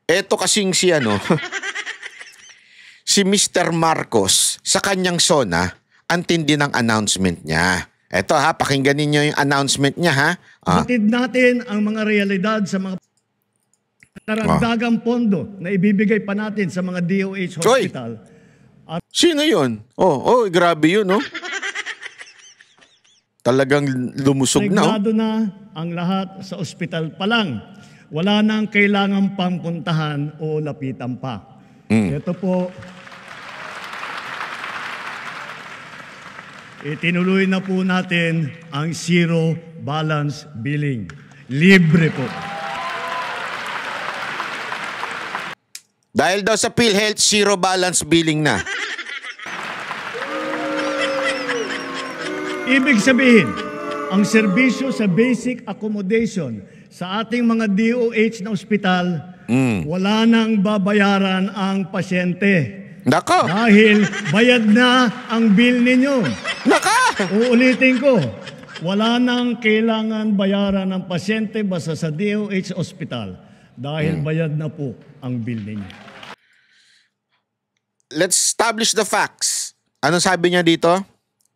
Eto kasing si ano, si Mr. Marcos sa kanyang SONA, ang tindi ng announcement niya. Eto ha, pakinggan ninyo yung announcement niya ha. Hatid natin ang mga realidad sa mga karagdagang pondo na ibibigay pa natin sa mga DOH hospital. Sino yun? Grabe yun, no? Talagang lumusog na. Reglado na ang lahat sa ospital pa lang. Wala nang kailangan pang puntahan o lapitan pa. Ito po, itinuloy na po natin ang zero balance billing. Libre po. Dahil daw sa PhilHealth, zero balance billing na. Ibig sabihin, ang serbisyo sa basic accommodation sa ating mga DOH na ospital, wala nang babayaran ang pasyente. Nako! Dahil bayad na ang bill ninyo. Naka! Uulitin ko, wala nang kailangan bayaran ng pasyente basta sa DOH hospital dahil bayad na po ang bill ninyo. Let's establish the facts. Ano sabi niya dito?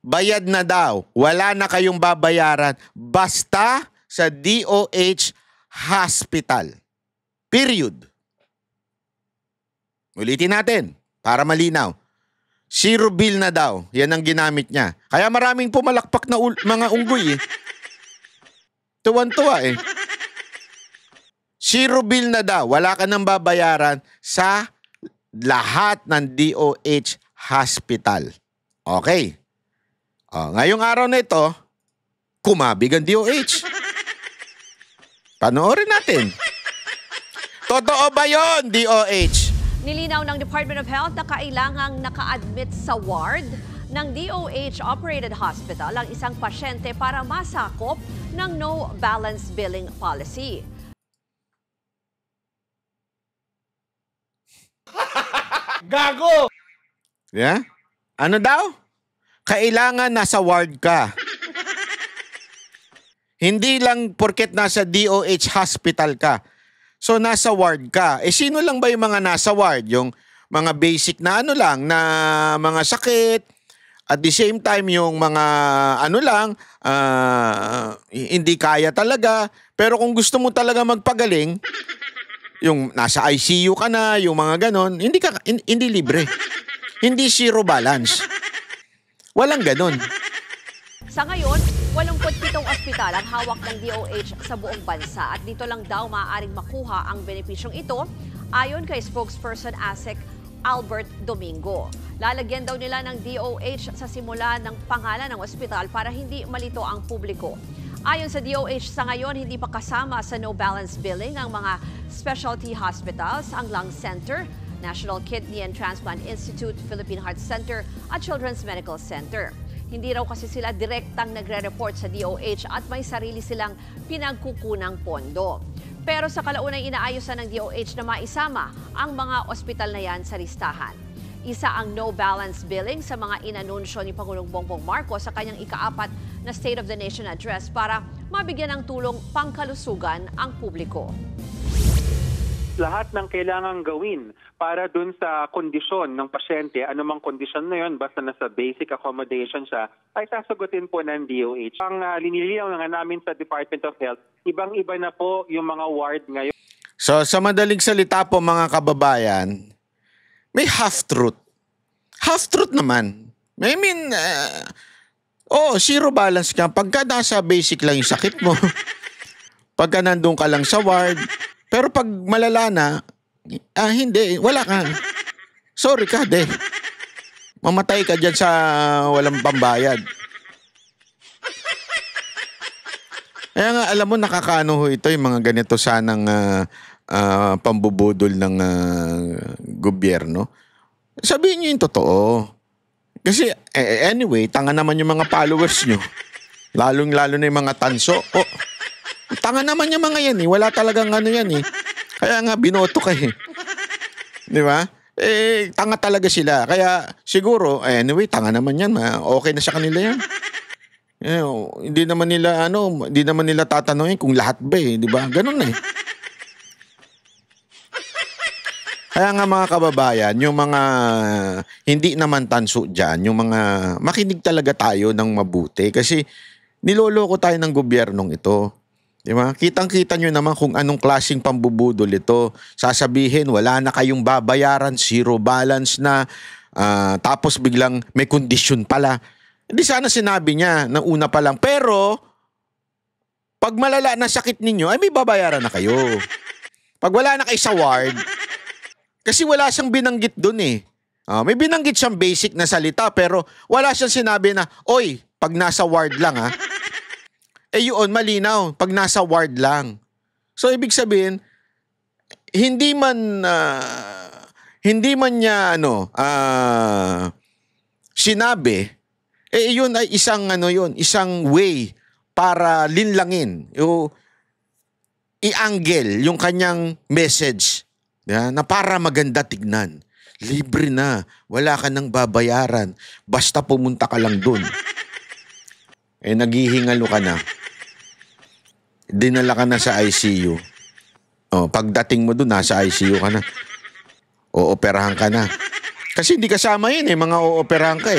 Bayad na daw. Wala na kayong babayaran basta sa DOH hospital. Period. Ulitin natin para malinaw. Zero bill na daw. Yan ang ginamit niya. Kaya maraming pumalakpak na mga unggoy eh. Tuwan-tuwa eh. Zero bill na daw. Wala ka nang babayaran sa lahat ng DOH hospital. Okay. Ngayong araw na ito, kumabig ang DOH. Panoorin natin. Totoo ba yun, DOH? Nilinaw ng Department of Health na kailangang naka-admit sa ward ng DOH-operated hospital ang isang pasyente para masakop ng no balance billing policy. Gago! Yeah? Ano daw? Kailangan nasa ward ka. Hindi lang porket nasa DOH hospital ka. So nasa ward ka. Sino lang ba yung mga nasa ward? Yung mga basic na ano lang, na mga sakit. At the same time yung mga ano lang, hindi kaya talaga. Pero kung gusto mo talaga magpagaling, yung nasa ICU ka na, yung mga ganon, hindi libre. Hindi zero balance. Walang ganon. Sa ngayon, 87 ospital ang hawak ng DOH sa buong bansa at dito lang daw maaaring makuha ang benepisyong ito ayon kay spokesperson ASEC Albert Domingo. Lalagyan daw nila ng DOH sa simula ng pangalan ng ospital para hindi malito ang publiko. Ayon sa DOH sa ngayon, hindi pa kasama sa no balance billing ang mga specialty hospitals, ang Lung Center, National Kidney and Transplant Institute, Philippine Heart Center at Children's Medical Center. Hindi raw kasi sila direktang nagre-report sa DOH at may sarili silang pinagkukunang pondo. Pero sa kalaunay inaayosan ng DOH na maisama ang mga ospital na yan sa listahan. Isa ang no balance billing sa mga inanunsyo ni Pangulong Bongbong Marcos sa kanyang ika-4 na State of the Nation Address para mabigyan ng tulong pangkalusugan ang publiko. Lahat ng kailangang gawin para dun sa kondisyon ng pasyente, anumang kondisyon na yun, basta nasa basic accommodation siya, ay sasagutin po ng DOH. Ang linilinaw nga namin sa Department of Health, ibang-iba na po yung mga ward ngayon. So sa madaling salita po mga kababayan, may half-truth. Half-truth naman. I mean, zero balance ka. Pagka nasa basic lang yung sakit mo, pagka nandun ka lang sa ward, pero pag malala na, hindi, wala ka. Sorry ka, de. Mamatay ka dyan sa walang pambayad. Kaya nga, alam mo, nakakaano ho ito, yung mga ganito sanang pambubudol ng gobyerno. Sabihin nyo yung totoo. Kasi, anyway, tanga naman yung mga followers nyo. Lalong-lalo na yung mga tanso. Tanga naman yung mga yan eh. Wala talagang ano yan eh. Kaya nga binoto ka eh. Di ba? Tanga talaga sila. Kaya siguro, anyway, tanga naman yan. Okay na sa kanila yan. Hindi naman nila tatanungin kung lahat ba eh. Di ba? Ganun eh. Kaya nga mga kababayan, yung mga hindi naman tanso dyan, yung mga makinig talaga tayo ng mabuti kasi niloloko tayo ng gobyernong ito. Di ba? Kitang-kita nyo naman kung anong klaseng pambubudol ito. Sasabihin, wala na kayong babayaran, zero balance na, tapos biglang may kondisyon pala. Hindi sana sinabi niya ng una pa lang. Pero, pag malala na sakit ninyo, ay may babayaran na kayo. Pag wala na kayo sa ward, kasi wala siyang binanggit dun eh. May binanggit siyang basic na salita pero wala siyang sinabi na, oy, pag nasa ward lang ha. Yun, malinaw. Pag nasa ward lang. So, ibig sabihin, hindi man niya, sinabi, yun ay isang way para linlangin, i-angle yung kanyang message na para maganda tignan. Libre na. Wala ka nang babayaran. Basta pumunta ka lang dun. Naghihingalo ka na. Dinala ka na sa ICU. Pagdating mo dun, nasa ICU ka na. Ooperahan ka na. Kasi hindi kasama yun mga ooperahan ka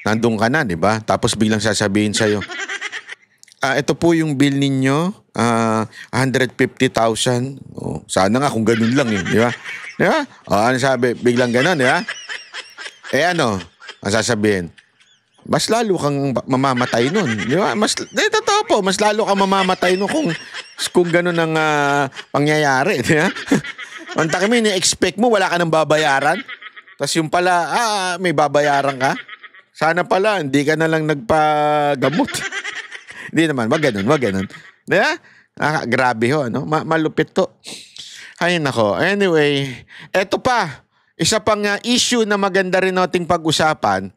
Nandun ka na, di ba? Tapos biglang sasabihin sa'yo, ito po yung bill ninyo, 150,000. Sana nga kung ganun lang di ba? Di ba? Ano sabi? Biglang ganun, di ba? Ang sasabihin, mas lalo kang mamamatay nun. Di ba? Totoo po, mas lalo kang mamamatay nun kung ganun ang pangyayari. Di ba? Ang takimi, ni-expect mo, wala ka nang babayaran. Tapos yung pala, may babayaran ka. Sana pala, hindi ka na lang nagpagamot. Hindi naman, wag ganun. Di ba? Grabe malupit to. Ay nako. Anyway, eto pa. Isa pang issue na maganda rin nating pag-usapan.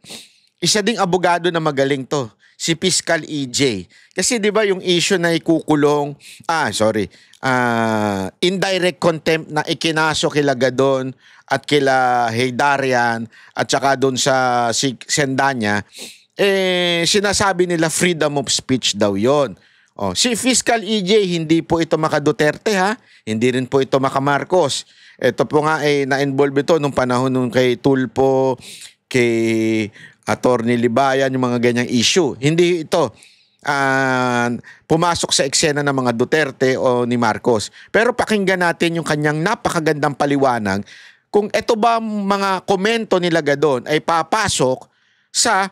Isa ding abogado na magaling to, si Fiscal EJ. Kasi 'di ba yung issue na ikukulong, indirect contempt na ikinaso kila Gadon at kila Heydarian at saka doon sa Sendanya, sinasabi nila freedom of speech daw 'yon. Si Fiscal EJ hindi po ito maka Duterte hindi rin po ito maka Marcos. Ito po nga na-involve ito nung panahon nung kay Tulfo, kay Attorney Libayan, yung mga ganyang issue. Hindi ito pumasok sa eksena ng mga Duterte o ni Marcos. Pero pakinggan natin yung kanyang napakagandang paliwanag kung ito ba mga komento nila Gadon ay papasok sa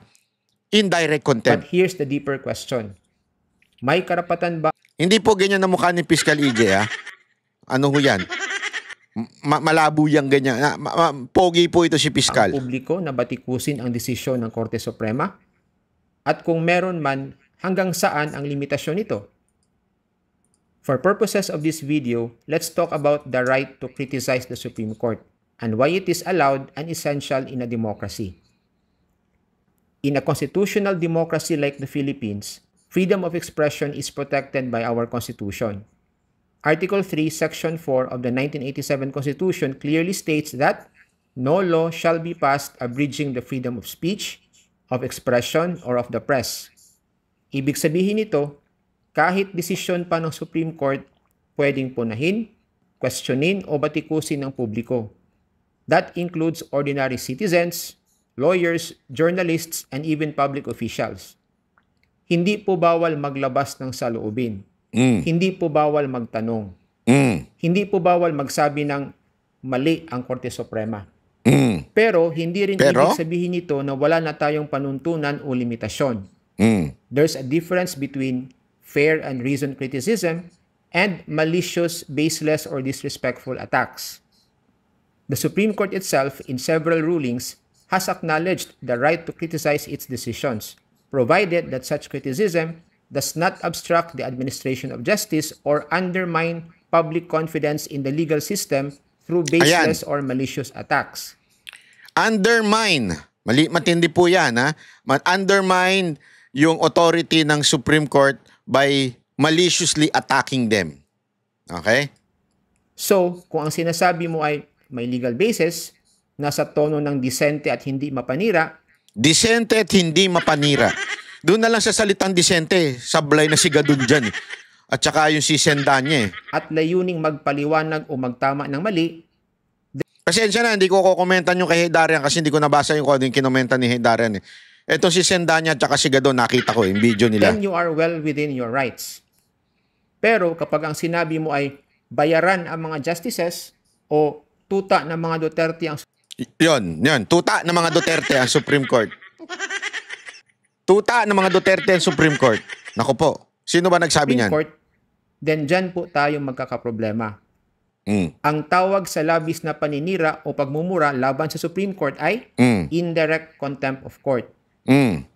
indirect contempt. But here's the deeper question. May karapatan ba? Hindi po ganyan na mukha ni Fiscal EJ Ano ho yan? Malabo yang ganyan. Pogi po ito si Fiscal. Ang publiko na batikusin ang desisyon ng Korte Suprema? At kung meron man, hanggang saan ang limitasyon nito? For purposes of this video, let's talk about the right to criticize the Supreme Court and why it is allowed and essential in a democracy. In a constitutional democracy like the Philippines, freedom of expression is protected by our Constitution. Article 3, Section 4 of the 1987 Constitution clearly states that no law shall be passed abridging the freedom of speech, of expression, or of the press. Ibig sabihin nito, kahit desisyon pa ng Supreme Court, pwedeng punahin, questionin o batikusin ng publiko. That includes ordinary citizens, lawyers, journalists, and even public officials. Hindi po bawal maglabas ng saloobin. Hindi po bawal magtanong. Hindi po bawal magsabi ng mali ang Korte Suprema. Pero hindi rin ibig sabihin nito na wala na tayong panuntunan o limitasyon. There's a difference between fair and reasoned criticism and malicious, baseless, or disrespectful attacks. The Supreme Court itself, in several rulings, has acknowledged the right to criticize its decisions, provided that such criticism does not obstruct the administration of justice or undermine public confidence in the legal system through baseless or malicious attacks. Undermine. Matindi po yan, Undermine yung authority ng Supreme Court by maliciously attacking them. Okay? So, kung ang sinasabi mo ay may legal basis, nasa tono ng disente at hindi mapanira. Disente at hindi mapanira. Doon na lang sa salitang disente, sablay na si Gadon dyan. At saka yung si Sendanya. At layuning magpaliwanag o magtama ng mali, Pasensya na, hindi ko kukomentan yung kay Darian kasi hindi ko nabasa yung kung ano yung kinomentan ni Darian eh. Ito si Sendanya at saka si Gadon, nakita ko yung video nila. Then you are well within your rights. Pero kapag ang sinabi mo ay bayaran ang mga justices o tuta ng mga Duterte ang Yun. Tuta ng mga Duterte ang Supreme Court. Tuta ng mga Duterte ang Supreme Court. Naku po, sino ba nagsabi Supreme niyan? Court, then dyan po tayo magkakaproblema. Mm. Ang tawag sa labis na paninira o pagmumura laban sa Supreme Court ay indirect contempt of court. Mm.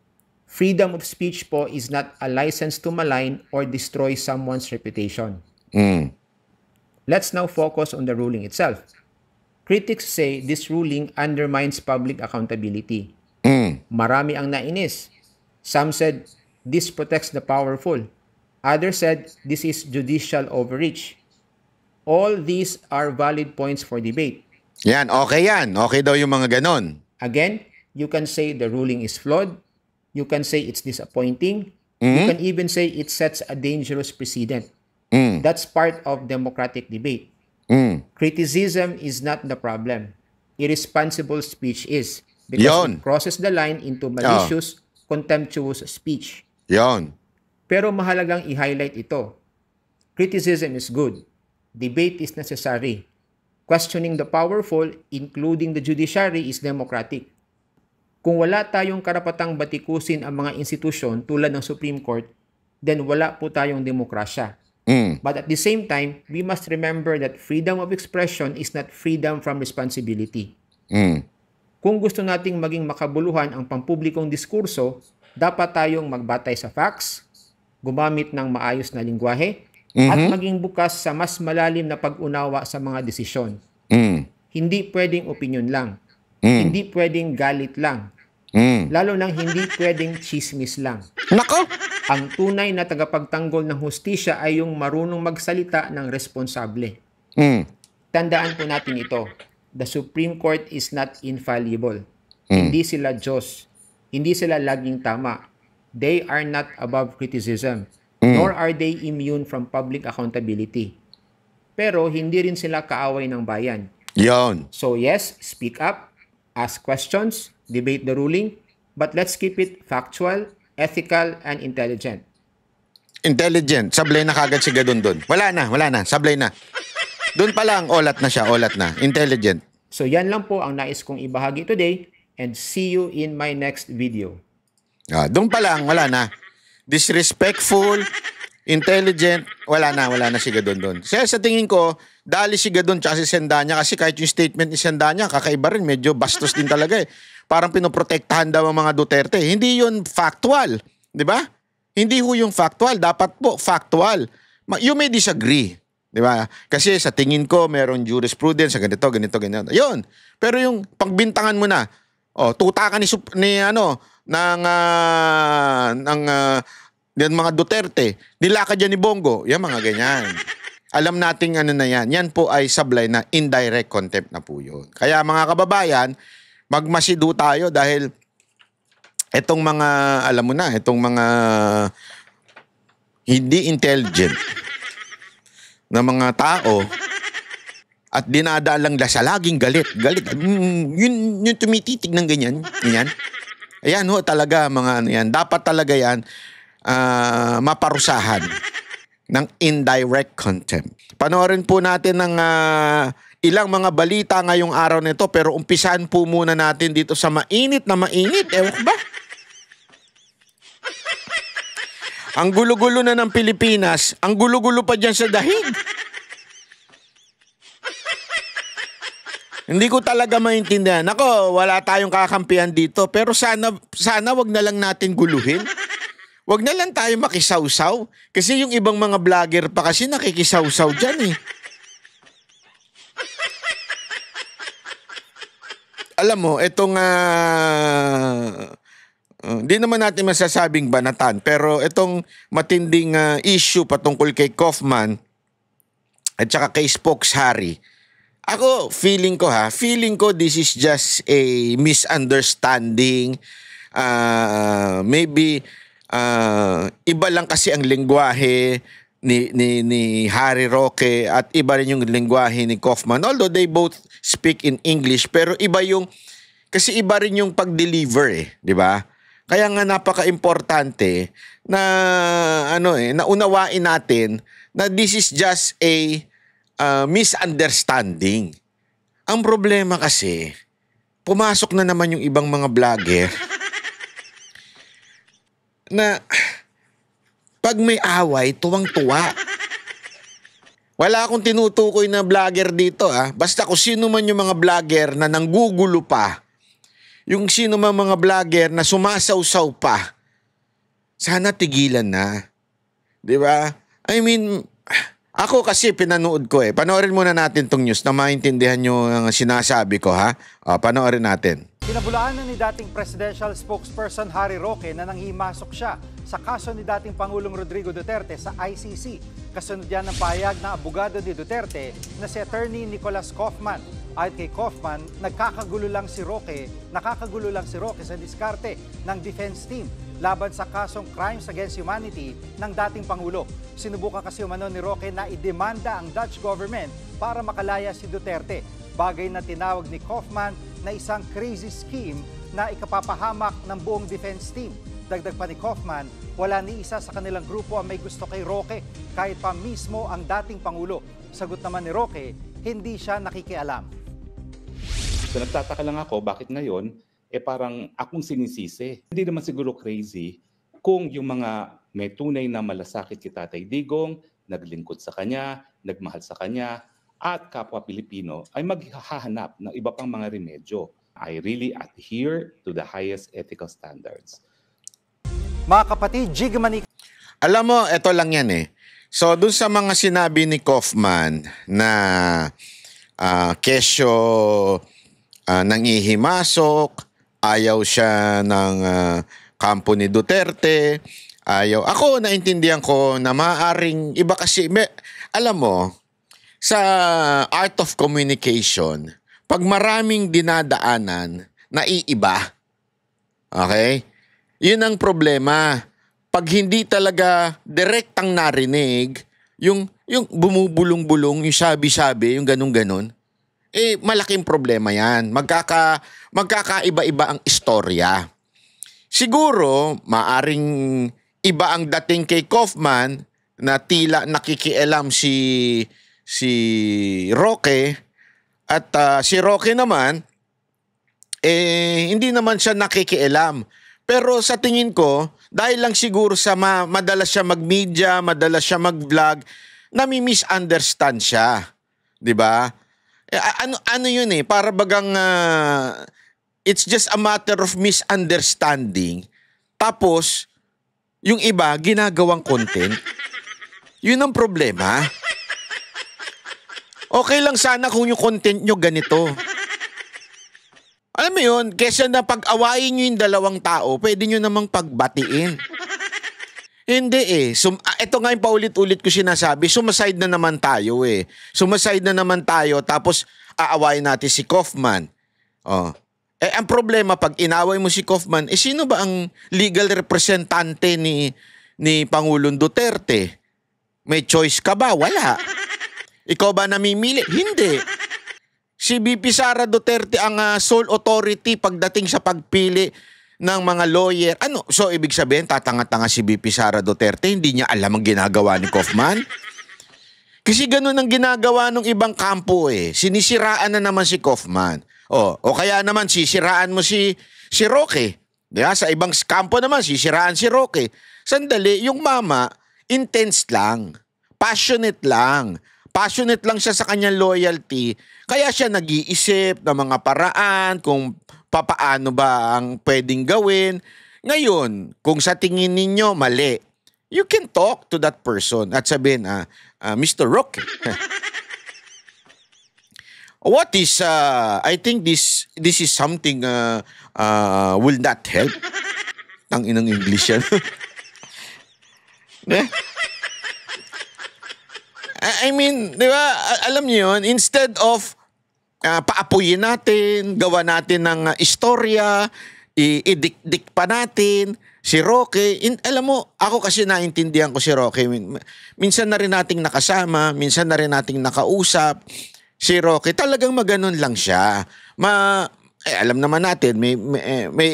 Freedom of speech po is not a license to malign or destroy someone's reputation. Mm. Let's now focus on the ruling itself. Critics say this ruling undermines public accountability. Mm. Marami ang nainis. Some said this protects the powerful. Others said this is judicial overreach. All these are valid points for debate. Yan, okay yan. Okay daw yung mga ganon. Again, you can say the ruling is flawed. You can say it's disappointing. You can even say it sets a dangerous precedent. That's part of democratic debate. Criticism is not the problem. Irresponsible speech is. Because it crosses the line into malicious, contemptuous speech. Yon. Pero mahalagang i-highlight ito. Criticism is good. Debate is necessary. Questioning the powerful, including the judiciary, is democratic. Kung wala tayong karapatang batikusin ang mga institusyon tulad ng Supreme Court, then wala po tayong demokrasya. But at the same time, we must remember that freedom of expression is not freedom from responsibility. Kung gusto nating maging makabuluhan ang pampublikong diskurso, dapat tayong magbatay sa facts, gumamit ng maayos na lingwahe, at maging bukas sa mas malalim na pag-unawa sa mga desisyon. Hindi pwedeng opinion lang. Hindi pwedeng galit lang. Lalo nang hindi pwedeng chismis lang. Nako! Ang tunay na tagapagtanggol ng hustisya ay yung marunong magsalita ng responsable. Tandaan po natin ito. The Supreme Court is not infallible. Hindi sila Diyos. Hindi sila laging tama. They are not above criticism. Nor are they immune from public accountability. Pero hindi rin sila kaaway ng bayan. Yon. So yes, speak up, ask questions, debate the ruling, but let's keep it factual, ethical, and intelligent. Intelligent. Sablay na kagad si Gadon doon. Wala na. Sablay na. Doon pa lang, olat na siya. Intelligent. So yan lang po ang nais kong ibahagi today, and see you in my next video. Doon pa lang, wala na. Disrespectful, intelligent, wala na si Gadon doon. Sa tingin ko, dali si Gadon tsaka si Sendanya kasi kahit yung statement ni Sendanya, kakaiba rin, medyo bastos din talaga eh. Parang pinoprotektahan daw ang mga Duterte. Hindi yun factual, di ba? Hindi ho yung factual, dapat po factual. You may disagree, di ba? Kasi sa tingin ko, meron jurisprudence, ganito. Yun. Pero yung pagbintangan mo na, tuta ka ng mga Duterte, nilakad yan ni Bongo, yan mga ganyan. Alam nating ano na yan. Yan po ay sablay na indirect contempt na po yun. Kaya mga kababayan, magmasido tayo dahil itong mga, alam mo na, itong mga hindi intelligent na mga tao at dinadaan lang sa laging galit. Yun tumititig ng ganyan. Ayan ho talaga mga ano yan. Dapat talaga yan maparusahan ng indirect contempt. Panoorin po natin ng ilang mga balita ngayong araw nito pero umpisahan po muna natin dito sa mainit na mainit. Ewan ko ba? Ang gulo-gulo na ng Pilipinas, ang gulo-gulo pa dyan sa dahig. Hindi ko talaga maintindihan. Ako, wala tayong kakampihan dito. Pero sana wag na lang natin guluhin. Wag na lang tayo makisawsaw. Kasi yung ibang mga vlogger pa kasi nakikisawsaw dyan eh. Alam mo, itong hindi naman natin masasabing banatan. Pero itong matinding issue patungkol kay Kaufman at saka kay Spokes Harry. Ako, feeling ko this is just a misunderstanding. Maybe, iba lang kasi ang lengguwahe ni Harry Roque at iba rin yung lengguwahe ni Kaufman. Although they both speak in English, pero iba yung, kasi iba rin yung pag-deliver di ba? Kaya nga napaka-importante na naunawain natin na this is just a misunderstanding. Ang problema kasi, pumasok na naman yung ibang mga vlogger na pag may away, tuwang-tuwa. Wala akong tinutukoy na vlogger dito Basta kung sino man yung mga vlogger na nanggugulo pa, yung sino man mga vlogger na sumasawsaw pa, sana tigilan na. Di ba? I mean, ako kasi pinanood ko Panoorin muna natin tong news na maintindihan nyo ang sinasabi ko panoorin natin. Pinabulaan na ni dating presidential spokesperson Harry Roque na nanghimasok siya sa kaso ni dating Pangulong Rodrigo Duterte sa ICC. Kasunod yan ng payag ng abogado ni Duterte na si Attorney Nicholas Kaufman. Ayon kay Kaufman, nakakagulo lang si Roque sa diskarte ng defense team laban sa kasong Crimes Against Humanity ng dating Pangulo. Sinubukan kasi umano ni Roque na idemanda ang Dutch government para makalaya si Duterte. Bagay na tinawag ni Kaufman na isang crazy scheme na ikapapahamak ng buong defense team. Dagdag pa ni Kaufman, wala ni isa sa kanilang grupo ang may gusto kay Roque, kahit pa mismo ang dating Pangulo. Sagot naman ni Roque, hindi siya nakikialam. So nagtataka lang ako bakit ngayon parang akong sinisisi. Hindi naman siguro crazy kung yung mga may tunay na malasakit kay Tatay Digong, naglingkod sa kanya, nagmahal sa kanya, at kapwa Pilipino ay maghahanap ng iba pang mga remedyo. I really adhere to the highest ethical standards. Mga kapatid, Jigmani. Alam mo, ito lang yan So, dun sa mga sinabi ni Kaufman na kesyo nangihimasok, ayaw siya ng kampo ni Duterte, ayaw. Ako, naintindihan ko na maaaring iba kasi, alam mo, sa art of communication, pag maraming dinadaanan, naiiba. Okay? Yun ang problema. Pag hindi talaga direktang narinig, yung bumubulong-bulong, yung sabi-sabi, yung ganun-ganun, malaking problema yan. Magkakaiba-iba ang istorya. Siguro, maaring iba ang dating kay Kaufman na tila nakikialam si Roque at si Roque naman hindi naman siya nakikialam. Pero sa tingin ko, dahil lang siguro sa madalas siya mag-media, madalas siya mag-vlog, nami-misunderstand siya. 'Di ba? Ano yun para bagang it's just a matter of misunderstanding. Tapos yung iba ginagawang content. Yun ang problema. Okay lang sana kung yung content nyo ganito. Alam mo yun, kesa na pag-awayin nyo yung dalawang tao, pwede nyo namang pagbatiin. Hindi ito nga yung paulit-ulit ko sinasabi, sumaside na naman tayo Sumaside na naman tayo, tapos aawayin natin si Kaufman. Ang problema, pag inaway mo si Kaufman, sino ba ang legal representante ni Pangulong Duterte? May choice ka ba? Wala. Ikaw ba namimili? Hindi. Si VP Sara Duterte ang sole authority pagdating sa pagpili ng mga lawyer. So ibig sabihin, tatanga-tanga si VP Sara Duterte, hindi niya alam ang ginagawa ni Kaufman? Kasi ganun ang ginagawa ng ibang kampo Sinisiraan na naman si Kaufman. O kaya naman sisiraan mo si Roque. Diba? Sa ibang kampo naman, sisiraan si Roque. Sandali, yung mama, intense lang. Passionate lang. Passionate lang siya sa kanyang loyalty. Kaya siya nag-iisip ng mga paraan kung papaano ba ang pwedeng gawin. Ngayon, kung sa tingin ninyo mali, you can talk to that person at sabihin, Mr. Roque, what is, I think this is something will not help. Ang inang English yan. I mean, di ba, alam niyo yun, instead of paapuyin natin, gawa natin ng istorya, idikdik pa natin, Si Roque, alam mo, ako kasi naintindihan ko si Roque. Minsan na rin nating nakasama, minsan na rin nating nakausap. Si Roque, talagang maganon lang siya. Alam naman natin,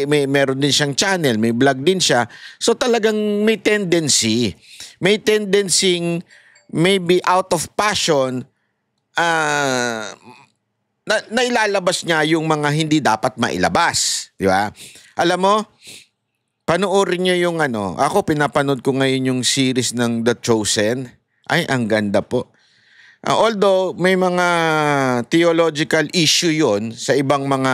meron din siyang channel, may vlog din siya. So talagang may tendency. May tendency maybe out of passion na ilalabas niya yung mga hindi dapat mailabas. Di ba? Alam mo, panoorin niyo yung ako pinapanood ko ngayon yung series ng The Chosen. Ay, ang ganda po. Although may mga theological issue yon sa ibang mga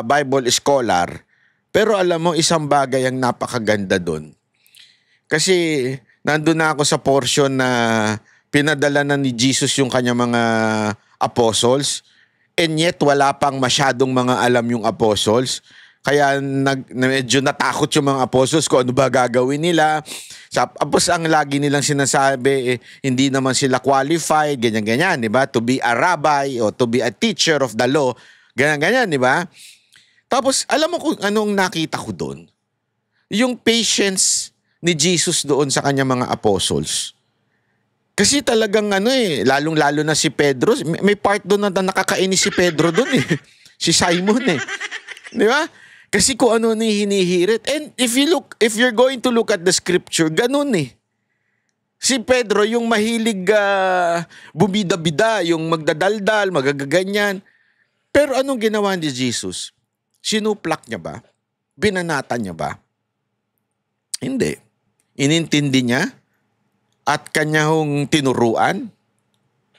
Bible scholar, pero alam mo, isang bagay ang napakaganda doon. Kasi nandun na ako sa portion na pinadala na ni Jesus yung kanya mga apostles, and yet wala pang masyadong mga alam yung apostles. Kaya medyo natakot yung mga apostles kung ano ba gagawin nila. Tapos ang lagi nilang sinasabi, hindi naman sila qualified, ganyan-ganyan, di ba? To be a rabbi or to be a teacher of the law, ganyan-ganyan, di ba? Tapos alam mo kung anong nakita ko doon? Yung patience ni Jesus doon sa kanya mga apostles. Kasi talagang lalong-lalo na si Pedro, may part doon na nakakainis si Pedro doon eh. Si Simon eh. Di ba? Kasi kung ano ni hinihirit. And if you're going to look at the scripture, ganun eh. Si Pedro, yung mahilig bumida-bida, yung magdadaldal, magagaganyan. Pero anong ginawa ni Jesus? Sinuplak niya ba? Binanatan niya ba? Hindi. Inintindi niya at kanya hong tinuruan.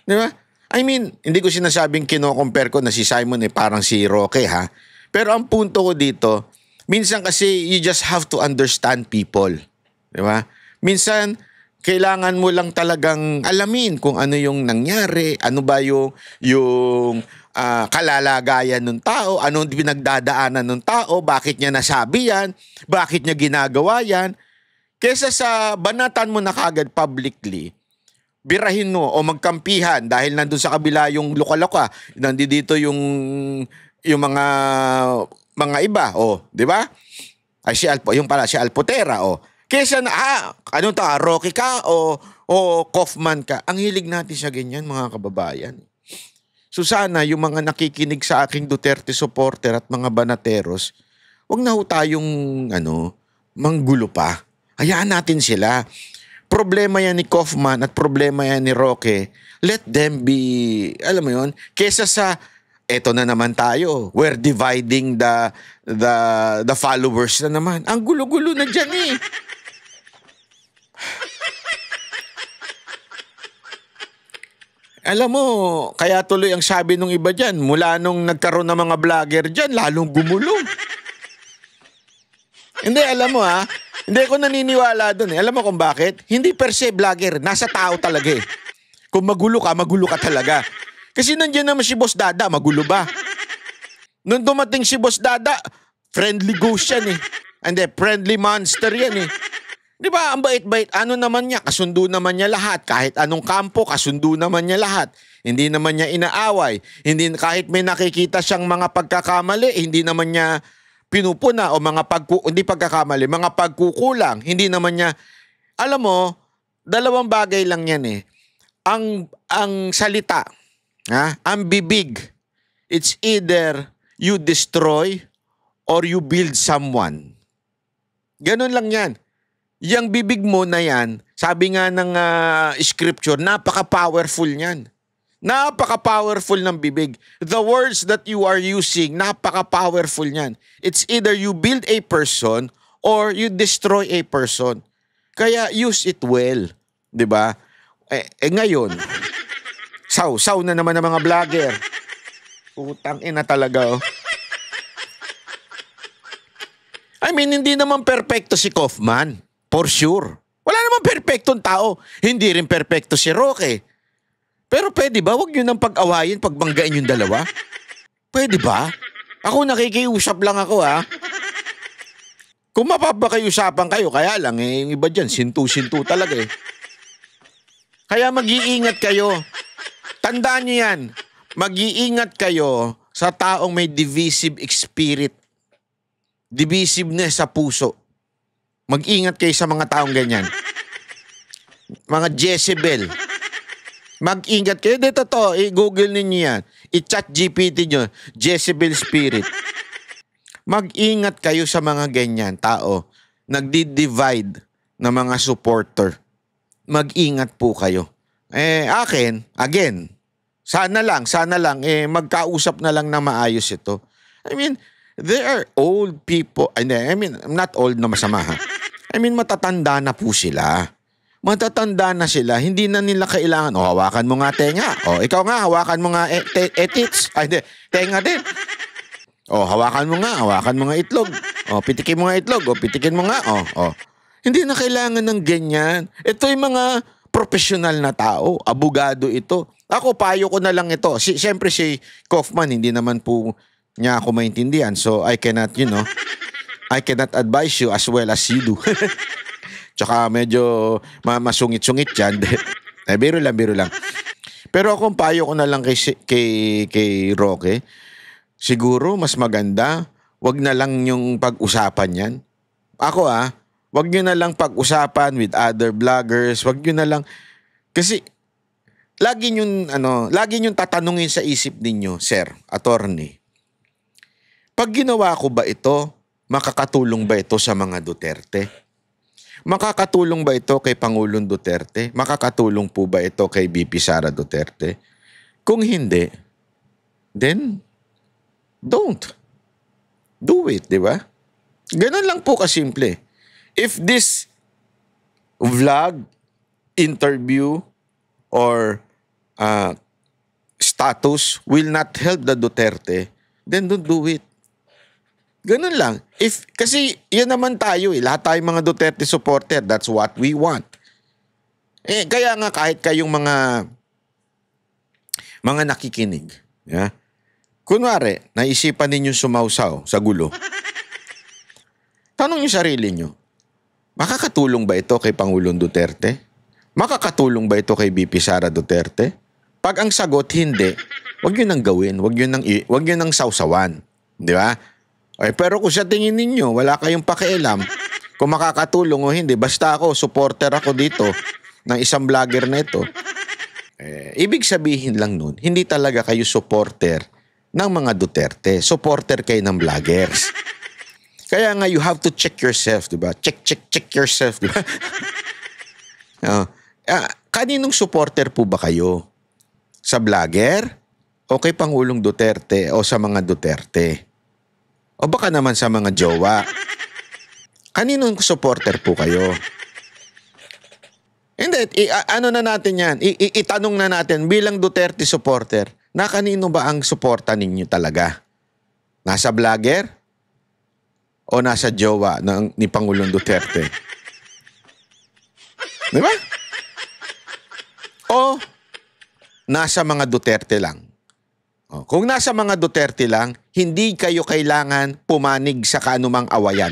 Di ba? I mean, hindi ko sinasabing kino-compare ko na si Simon parang si Roque ha. Pero ang punto ko dito, minsan kasi you just have to understand people. Di ba? Minsan, kailangan mo lang talagang alamin kung ano yung nangyari, ano ba yung kalalagayan ng tao, anong pinagdadaanan ng tao, bakit niya nasabi yan, bakit niya ginagawa yan. Kesa sa banatan mo na kagad publicly, birahin mo o magkampihan dahil nandun sa kabila yung luka-luka, nandito yung mga iba, di ba? Ay si Alpotera, Kesa na, Rocky ka o Kaufman ka. Ang hilig natin sa ganyan, mga kababayan. So sana yung mga nakikinig sa aking Duterte supporter at mga banateros, wag na ho tayong manggulo pa. Hayaan natin sila. Problema yan ni Kaufman at problema yan ni Roque. Let them be, alam mo yun, kesa sa eto na naman tayo. We're dividing the followers na naman. Ang gulo-gulo na dyan eh. Alam mo, kaya tuloy ang sabi nung iba dyan, mula nung nagkaroon ng mga vlogger dyan, lalong gumulo. Hindi, alam mo hindi ako naniniwala doon eh. Alam mo kung bakit? Hindi per se vlogger, nasa tao talaga eh. Kung magulo ka talaga. Kasi nandiyan naman si Boss Dada, magulo ba? Nung dumating si Boss Dada, friendly ghost yan eh. Hindi, friendly monster yan eh. Di ba, ang bait-bait, ano naman niya, kasundo naman niya lahat. Kahit anong kampo, kasundo naman niya lahat. Hindi naman niya inaaway. Hindi, kahit may nakikita siyang mga pagkakamali, hindi naman niya pinupuna o mga mga pagkukulang. Hindi naman niya, alam mo, dalawang bagay lang yan eh. Ang salita, ang bibig, it's either you destroy or you build someone. Ganun lang yan. Yang bibig mo na yan, sabi nga ng scripture, napaka-powerful niyan. Napaka-powerful ng bibig. The words that you are using, napaka-powerful niyan. It's either you build a person or you destroy a person. Kaya use it well. Diba? Ngayon, saw na naman ng mga vlogger. Utang ina talaga I mean, hindi naman perfecto si Kaufman. For sure. Wala naman perfectong tao. Hindi rin perfecto si Roque. Pero pwede ba? Huwag nyo nang pag-awayin, pagbanggain yung dalawa. Pwede ba? Ako nakikiusap lang ako Kung mapapakiusapan kayo, kaya lang yung iba dyan, sintu-sintu talaga Kaya mag-iingat kayo. Tandaan nyo yan. Mag-iingat kayo sa taong may divisive spirit. Divisiveness sa puso. Mag-ingat kayo sa mga taong ganyan. Mga Jezebel. Mag-ingat kayo. Dito to, i-google ninyo yan. I-chat GPT nyo, Jezebel spirit. Mag-ingat kayo sa mga ganyan tao. Nagdi-divide na mga supporter. Mag-ingat po kayo. Akin, again, sana lang, magkausap na lang na maayos ito. I mean, there are old people, not old na masama ha. Matatanda na po sila. Matatanda na sila, hindi na nila kailangan, hawakan mo nga tenga. Ikaw nga, hawakan mo nga tits. Tenga din. Hawakan mo nga itlog. Pitikin mo nga itlog. Pitikin mo nga. Hindi na kailangan ng ganyan. Ito yung mga professional na tao. Abogado ito. Ako, payo ko na lang ito. Siyempre si Kaufman, hindi naman po niya ako maintindihan. So, I cannot advise you as well as you do. Tsaka medyo masungit-sungit yan. Biro lang. Pero kung payo ko na lang kay Roque, siguro mas maganda, wag na lang yung pag-usapan yan. Ako wag nyo na lang pag-usapan with other vloggers, wag nyo na lang, kasi lagi nyong tatanungin sa isip ninyo, sir, attorney, pag ginawa ko ba ito, makakatulong ba ito sa mga Duterte? Makakatulong ba ito kay Pangulong Duterte? Makakatulong po ba ito kay VP Sara Duterte? Kung hindi, then don't. Do it, di ba? Ganun lang po kasimple. If this vlog, interview, or status will not help the Duterte, then don't do it. Ganun lang. Kasi yan naman tayo lahat tayong mga Duterte supporter, that's what we want. Kaya nga kahit kayong mga nakikinig, kunwari, naisipan ninyo sumausaw sa gulo, tanong nyo sarili nyo, makakatulong ba ito kay Pangulong Duterte? Makakatulong ba ito kay VP Sara Duterte? Pag ang sagot, hindi, wag yun nang gawin, wag yun nang sausawan. Di ba? Pero kung sa tingin ninyo, wala kayong pakialam kung makakatulong o hindi, basta ako, supporter ako dito ng isang vlogger na ito, ibig sabihin lang nun, hindi talaga kayo supporter ng mga Duterte. Supporter kayo ng vloggers. Kaya nga, you have to check yourself, di ba? Check yourself, di ba? Kaninong supporter po ba kayo? Sa vlogger? O kay Pangulong Duterte? O sa mga Duterte? O baka naman sa mga jowa? Kaninong supporter po kayo? Hindi, ano na natin yan? Itanong na natin bilang Duterte supporter, na kanino ba ang suporta ninyo talaga? Nasa vlogger? O nasa jowa ni Pangulong Duterte? Di ba? O nasa mga Duterte lang? Kung nasa mga Duterte lang, hindi kayo kailangan pumanig sa kanumang awayan.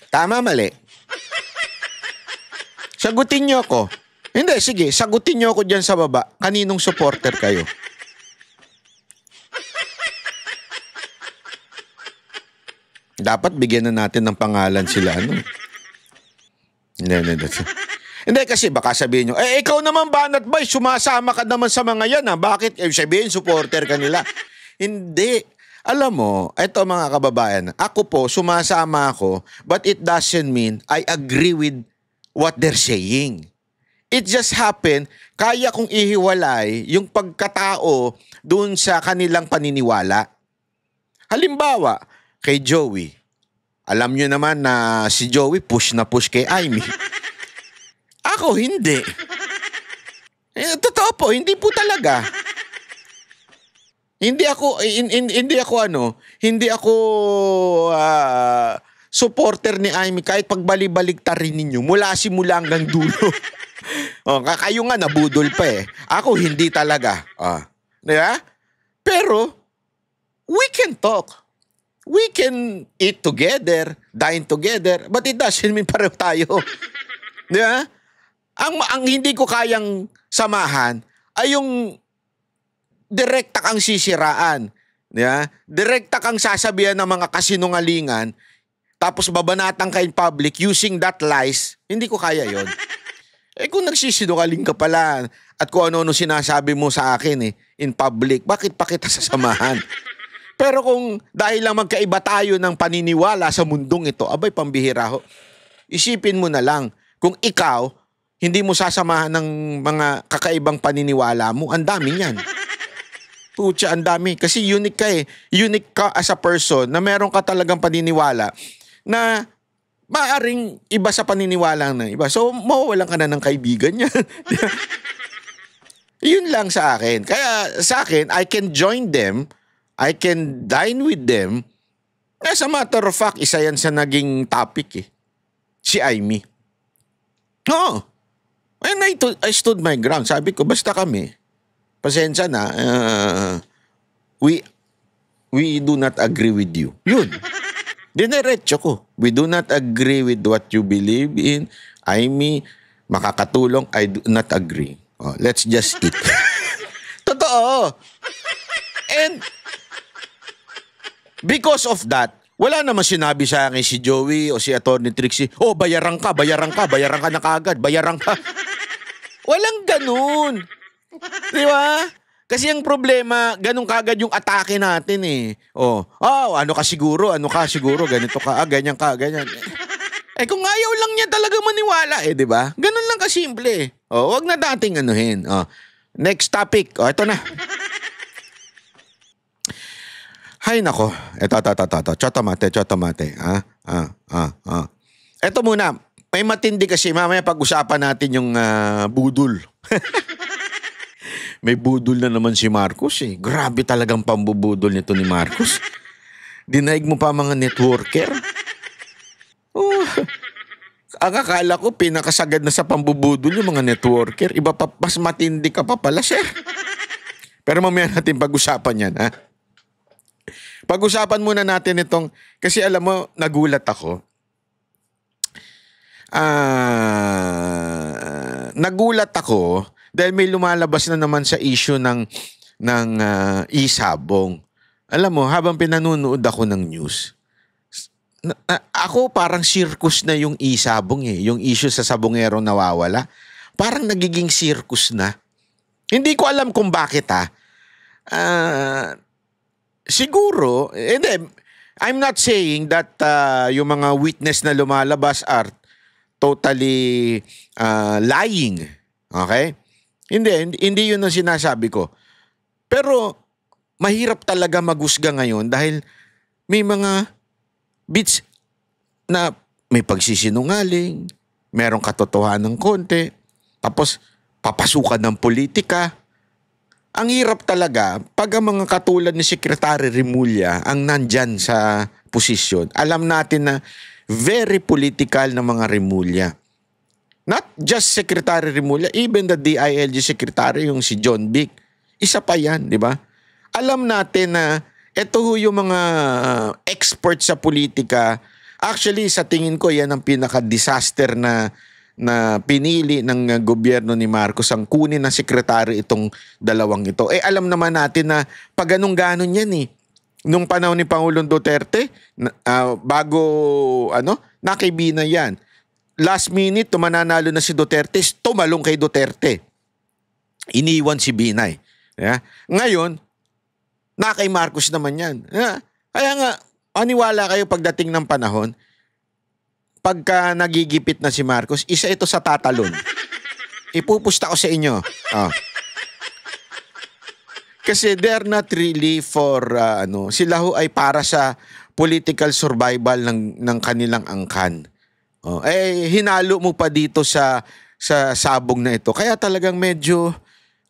Tama, mali? Sagutin nyo ako. Hindi, sige, sagutin nyo ako dyan sa baba. Kaninong supporter kayo? Dapat bigyan na natin ng pangalan sila. Hindi, kasi baka sabihin nyo, ikaw naman Banat Bay, sumasama ka naman sa mga yan. Bakit? Sabihin, supporter ka nila. Hindi. Alam mo, ito mga kababayan, ako po, sumasama ako, but it doesn't mean I agree with what they're saying. It just happened, kaya kong ihiwalay yung pagkatao dun sa kanilang paniniwala. Halimbawa, kay Joey. Alam nyo naman na si Joey push na push kay Amy. Ako, hindi. Totoo po, hindi po talaga. Hindi ako supporter ni Amy kahit pagbali-baligtarin ninyo mula simula hanggang dulo. Kayo nga nabudol pa eh. Ako hindi talaga. Diba? Pero we can talk. We can eat together, dine together, but it doesn't mean pareho tayo. Diba? Ang hindi ko kayang samahan ay yung direkta kang sisiraan. Yeah? Direkta kang sasabihan ng mga kasinungalingan tapos babanatan ka in public using that lies, hindi ko kaya yon. Kung nagsisinungaling ka pala at kung ano-ano sinasabi mo sa akin in public, bakit pa kita sasamahan? Pero kung dahil lang magkaiba tayo ng paniniwala sa mundong ito, abay pambihira ho. Isipin mo na lang, kung ikaw, hindi mo sasamahan ng mga kakaibang paniniwala mo, ang dami niyan. Putya, ang dami. Kasi unique ka Unique ka as a person na meron ka talagang paniniwala na maaring iba sa paniniwala ng iba. So, mawawalan ka na ng kaibigan niya. Yun lang sa akin. Kaya sa akin, I can join them, I can dine with them. As a matter of fact, isa yan sa naging topic si Amy. Oo. And I stood my ground. Sabi ko, basta kami, pasensya na, we do not agree with you. Yun. Dineretso ko. We do not agree with what you believe in. Amy, makakatulong. I do not agree. Oh, let's just eat. Totoo. And because of that, wala naman sinabi sa akin si Joey o si Atty. Trixie, oh, bayaran ka na kaagad, bayaran ka. Walang ganun. Di ba? Kasi ang problema, ganun kagad yung atake natin ano ka siguro, ganito ka, ganyan ka, ganyan. Kung ayaw lang niya talaga maniwala, di ba? Ganun lang kasimple. Wag na dating anuhin. Next topic. Ito na. Hay nako. Ito. Chotomate. Ito muna. May matindi kasi. Mamaya pag-usapan natin yung budol. May budol na naman si Marcos Grabe talagang pambubudol nito ni Marcos. Dinaig mo pa mga networker. Ang akala ko pinakasagad na sa pambubudol yung mga networker. Iba pa, mas matindi ka pa pala, sir. Pero mamaya natin pag-usapan yan, Pag-usapan muna natin itong, kasi alam mo, nagulat ako. Nagulat ako dahil may lumalabas na naman sa issue ng isabong. Alam mo, habang pinanunood ako ng news, ako parang circus na yung isabong Yung issue sa sabongero nawawala. Parang nagiging circus na. Hindi ko alam kung bakit siguro, I'm not saying that yung mga witness na lumalabas are totally lying. Okay? Hindi yun ang sinasabi ko. Pero mahirap talaga maghusga ngayon dahil may mga bits na may pagsisinungaling, merong katotohanan ng konti, tapos papasukan ng politika. Ang hirap talaga pag ang mga katulad ni Secretary Remulla ang nandyan sa posisyon. Alam natin na very political na mga Remulla. Not just Secretary Remulla, even the DILG Secretary, yung si John Vic. Isa pa yan, di ba? Alam natin na ito yung mga experts sa politika. Actually, sa tingin ko, yan ang pinaka-disaster na pinili ng gobyerno ni Marcos ang kunin na sekretary itong dalawang ito. Alam naman natin na pag ganun yan Nung panahon ni Pangulong Duterte, bago nakibina yan. Last minute, mananalo na si Duterte, tumalong kay Duterte. Iniwan si Binay. Yeah? Ngayon, kay Marcos naman yan. Yeah? Kaya nga, aniwala kayo pagdating ng panahon, pagka nagigipit na si Marcos, isa ito sa tatalon. Ipupusta ko sa inyo. Kasi they're not really for, sila ho ay para sa political survival ng kanilang angkan. Hinalo mo pa dito sa sabong na ito. Kaya talagang medyo,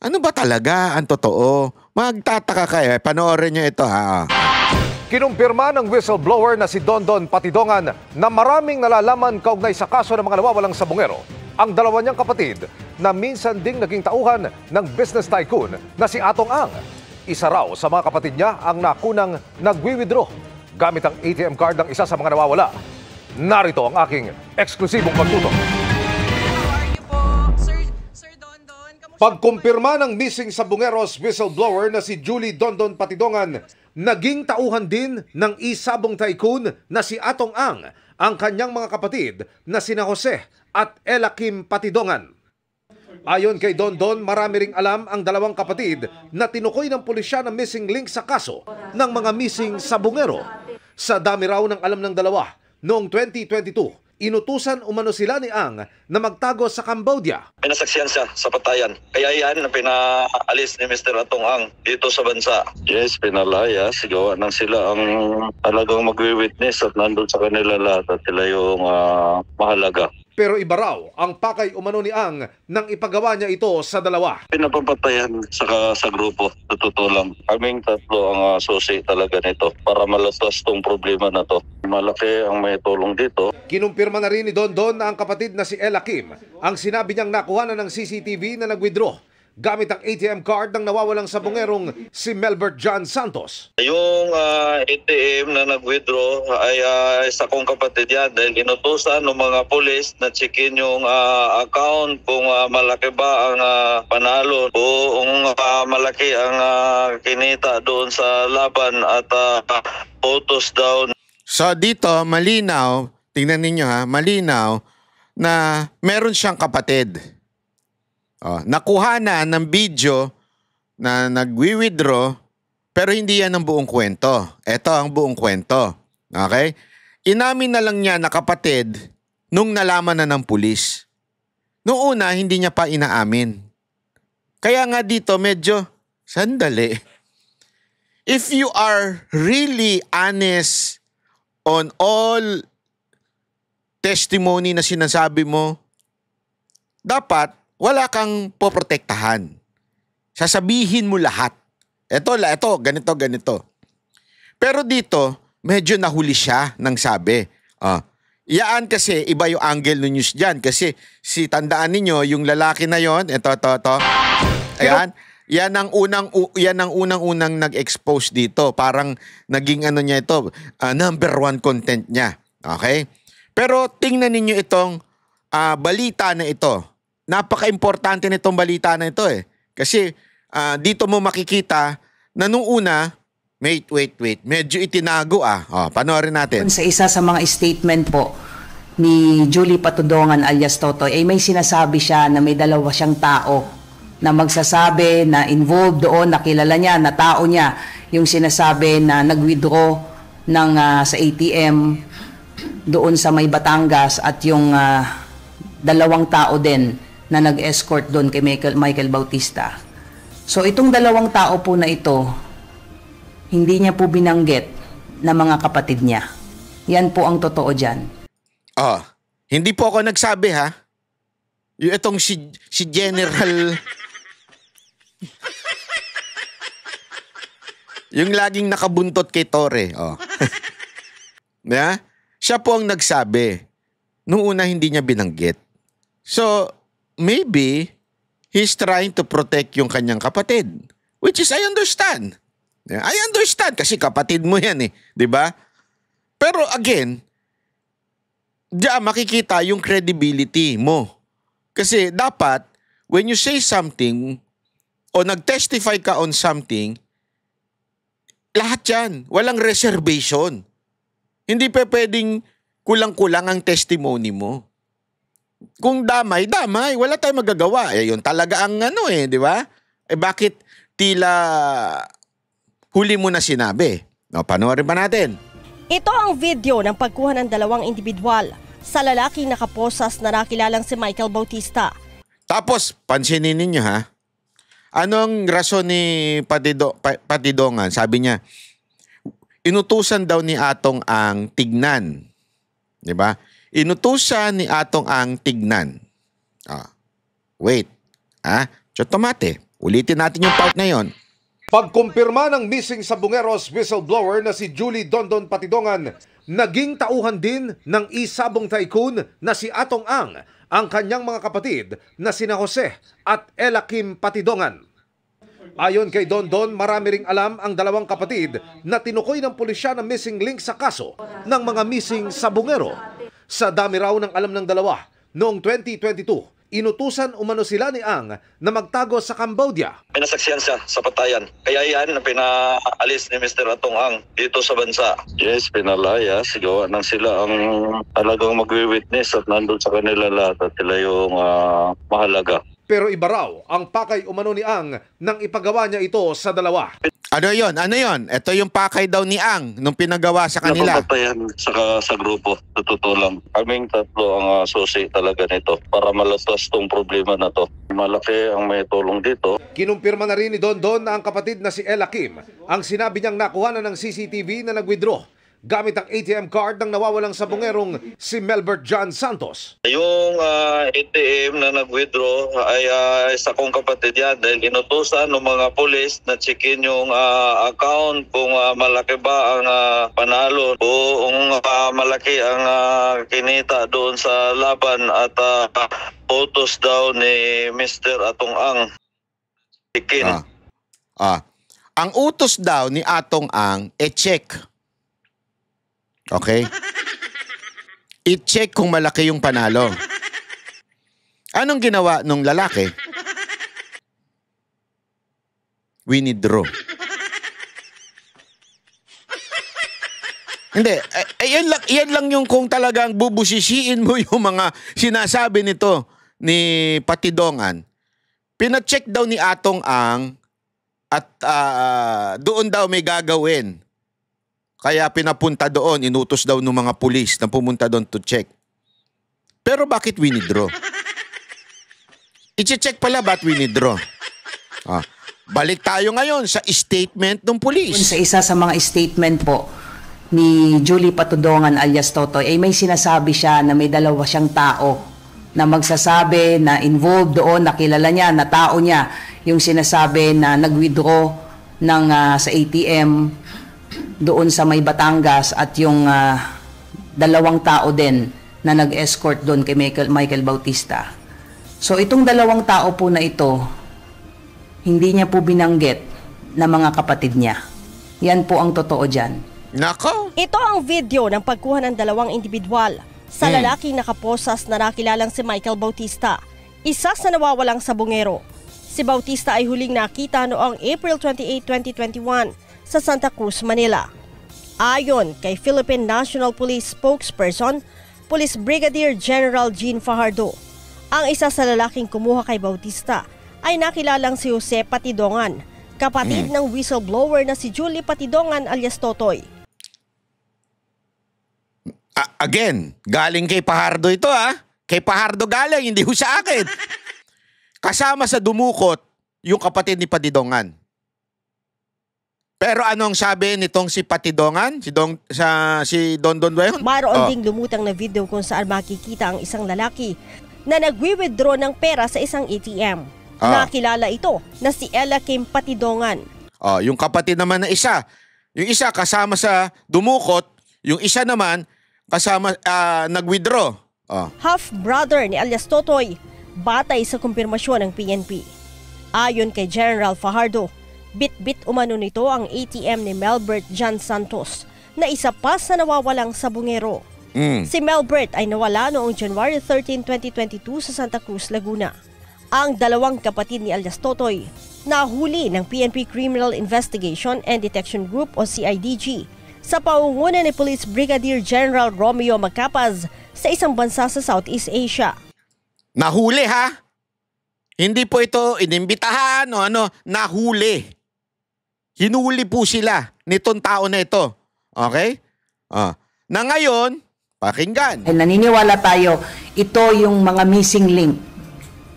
ano ba talaga ang totoo? Magtataka kayo. Panoorin nyo ito Kinumpirma ng whistleblower na si Dondon Patidongan na maraming nalalaman kaugnay sa kaso ng mga nawawalang sabongero. Ang dalawa niyang kapatid na minsan ding naging tauhan ng business tycoon na si Atong Ang. Isa raw sa mga kapatid niya ang nakunang nagwi-withdraw gamit ang ATM card ng isa sa mga nawawala. Narito ang aking eksklusibong pagtutok. Pagkumpirma ng missing sabongeros whistleblower na si Julie Dondon Patidongan, naging tauhan din ng isabong tycoon na si Atong ang kanyang mga kapatid na sina Jose at Ella Kim Patidongan. Ayon kay Don, marami ring alam ang dalawang kapatid na tinukoy ng pulisya na missing link sa kaso ng mga missing sabungero. Sa dami raw ng alam ng dalawa, noong 2022, inutusan umano sila ni Ang na magtago sa Cambodia. Pinasaksihan siya sa patayan. Kaya yan na pinaalis ni Mr. Atong Ang dito sa bansa. Yes, pinalaya. Sigawa nang sila ang talagang magwi-witness at nandun sa kanila lahat at sila yung mahalaga. Pero iba raw ang pakay umano ni Ang nang ipagawa niya ito sa dalawa. Pinapapatayan sa grupo. Totoo lang. Kaming tatlo ang susi talaga nito para malastas tong problema na to. Malaki ang may tulong dito. Kinumpirma na rin ni Don na ang kapatid na si Ella Kim ang sinabi niyang nakuha na ng CCTV na nag-withdraw gamit ang ATM card ng nawawalang sabongerong si Melbert John Santos. Yung ATM na nag-withdraw ay isa kong kapatid yan dahil inutusan ng mga polis na checkin yung account kung malaki ba ang panalo o kung malaki ang kinita doon sa laban at photos daw. So dito, malinaw, tingnan ninyo ha, malinaw na meron siyang kapatid. Nakuha na ng video na nagwi-withdraw pero hindi yan ang buong kwento. Ito ang buong kwento. Okay? Inamin na lang niya na kapatid nung nalaman na ng pulis. Noong una, hindi niya pa inaamin. Kaya nga dito medyo, sandali. If you are really honest on all testimony na sinasabi mo, dapat wala kang poprotektahan. Sasabihin mo lahat. Ito, ganito. Pero dito, medyo nahuli siya ng sabi. Iyaan kasi, iba yung angle ng news dyan. Kasi tandaan ninyo, yung lalaki na yon, ito. Ayan. Yan ang unang nag-expose dito. Parang naging niya ito, number 1 content niya. Okay? Pero tingnan ninyo itong balita na ito. Napaka-importante nitong balita na ito eh. Kasi dito mo makikita na nung una, wait, medyo itinago panoorin natin. Sa isa sa mga statement po ni Julie Patidongan alias Totoy, ay may sinasabi siya na may dalawa siyang tao na magsasabi na involved doon, nakilala niya, na tao niya, yung sinasabi na nag-withdraw ng, sa ATM doon sa may Batangas at yung dalawang tao din na nag-escort doon kay Michael Bautista. So itong dalawang tao po na ito, hindi niya po binanggit na mga kapatid niya. Yan po ang totoo dyan. Hindi po ako nagsabi ha. Yung itong si General... yung laging nakabuntot kay Torre. Yeah? Siya po ang nagsabi. Noong una hindi niya binanggit. So, maybe he's trying to protect yung kanyang kapatid. Which is, I understand. I understand kasi kapatid mo yan eh. Diba? Pero again, diyan makikita yung credibility mo. Kasi dapat, when you say something o nag-testify ka on something, lahat yan. Walang reservation. Hindi pa pwedeng kulang-kulang ang testimony mo. Kung damay. Wala tayong magagawa. Yun talaga ang di ba? Bakit tila huli mo na sinabi? Panoorin pa natin. Ito ang video ng pagkuha ng dalawang individual sa lalaking nakaposas na nakilalang si Michael Bautista. Tapos, pansinin ninyo ha. Anong rason ni Patidongan? Sabi niya, inutusan daw ni Atong ang tignan. Di ba? Inutusan ni Atong ang tignan. Wait. Chotomate. Ulitin natin yung part na yon. Pagkumpirma ng missing sabongeros whistleblower na si Julie Dondon Patidongan, naging tauhan din ng isabong tycoon na si Atong ang kanyang mga kapatid na sina Jose at Ella Kim Patidongan. Ayon kay Don, marami ring alam ang dalawang kapatid na tinukoy ng pulisya na missing link sa kaso ng mga missing sabongero. Sa dami raw ng alam ng dalawa, noong 2022, Inutusan umano sila ni Ang na magtago sa Cambodia. Pinasaksihan siya sa patayan. Kaya yan na pinaalis ni Mr. Atong Ang dito sa bansa. Yes, pinalayas. Gawa nang sila ang talagang magwi-witness at nandun sa kanila lahat at sila yung mahalaga. Pero iba raw ang pakay umano ni Ang nang ipagawa niya ito sa dalawa. Ano yon? Ano yon? Ito yung pakay daw ni Ang nung pinagawa sa kanila. Napapatayan sa grupo. Totoo lang. Kaming tatlo ang susi talaga nito para malutas tong problema na to. Malaki ang may tulong dito. Kinumpirma na rin ni Dondon na ang kapatid na si Ella Kim ang sinabi niyang nakuha na ng CCTV na nag-withdraw gamit ang ATM card ng nawawalang sabongerong si Melbert John Santos. Yung ATM na nag-withdraw ay isa kong kapatid yan dahil inutusan ng mga pulis na checkin yung account kung malaki ba ang panalo o kung malaki ang kinita doon sa laban at utos daw ni Mr. Atong Ang. Checkin. Ang utos daw ni Atong Ang check. Okay? I-check kung malaki yung panalo. Anong ginawa nung lalaki? Winidraw. Hindi. Yan lang yung kung talagang bubusisiin mo yung mga sinasabi nito ni Patidongan. Pina-check daw ni Atong Ang at doon daw may gagawin. Kaya pinapunta doon, inutos daw ng mga pulis na pumunta doon to check. Pero bakit winidraw? I-check pala ba't winidraw? Balik tayo ngayon sa statement ng pulis. Sa isa sa mga statement po ni Julie Patudongan alias Totoy ay may sinasabi siya na may dalawa siyang tao na magsasabi na involved doon, nakilala niya, na tao niya yung sinasabi na nag-withdraw ng, sa ATM doon sa may Batangas at yung dalawang tao din na nag-escort doon kay Michael Bautista. So itong dalawang tao po na ito, hindi niya po binanggit na mga kapatid niya. Yan po ang totoo dyan. Nako! Ito ang video ng pagkuha ng dalawang individual sa lalaking nakaposas na nakilalang si Michael Bautista, isa sa nawawalang sabongero. Si Bautista ay huling nakita noong April 28, 2021 sa Santa Cruz, Manila. Ayon kay Philippine National Police spokesperson, Police Brigadier General Jean Fajardo, ang isa sa lalaking kumuha kay Bautista ay nakilalang si Jose Patidongan, kapatid ng whistleblower na si Julie Patidongan alias Totoy. Again, galing kay Fajardo ito Kay Fajardo galing, hindi ho sa akin. Kasama sa dumukot yung kapatid ni Patidongan. Pero anong sabi nitong si Patidongan? Si Dondon ba yun? Mayroon ding lumutang na video kung saan makikita ang isang lalaki na nagwi-withdraw ng pera sa isang ATM. Nakilala ito na si Ella Kim Patidongan. Yung kapatid naman na isa. Yung isa kasama sa dumukot, yung isa naman kasama nag-withdraw. Half-brother ni alias Totoy, batay sa kumpirmasyon ng PNP. Ayon kay General Fajardo, bit-bit umano nito ang ATM ni Melbert John Santos na isa pa sa nawawalang sabongero. Si Melbert ay nawala noong January 13, 2022 sa Santa Cruz, Laguna. Ang dalawang kapatid ni alias Totoy nahuli ng PNP Criminal Investigation and Detection Group o CIDG sa pangunguna ni Police Brigadier General Romeo Macapaz sa isang bansa sa Southeast Asia. Nahuli Hindi po ito inimbitahan o nahuli. Hinuli po sila nitong tao na ito. Okay? Na ngayon, pakinggan. Naniniwala tayo, ito yung mga missing link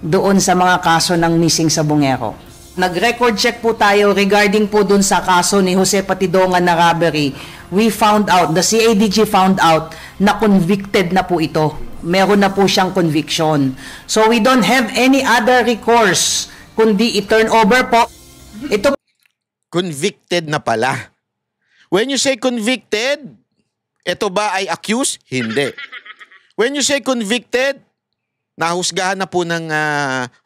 doon sa mga kaso ng missing sabongero. Nag-record check po tayo regarding po doon sa kaso ni Jose Patidongan na robbery. We found out, the CIDG found out na convicted na po ito. Meron na po siyang conviction. So we don't have any other recourse kundi i-turn over po. Ito Convicted na pala. When you say convicted, ito ba ay accused? Hindi. When you say convicted, nahusgahan na po ng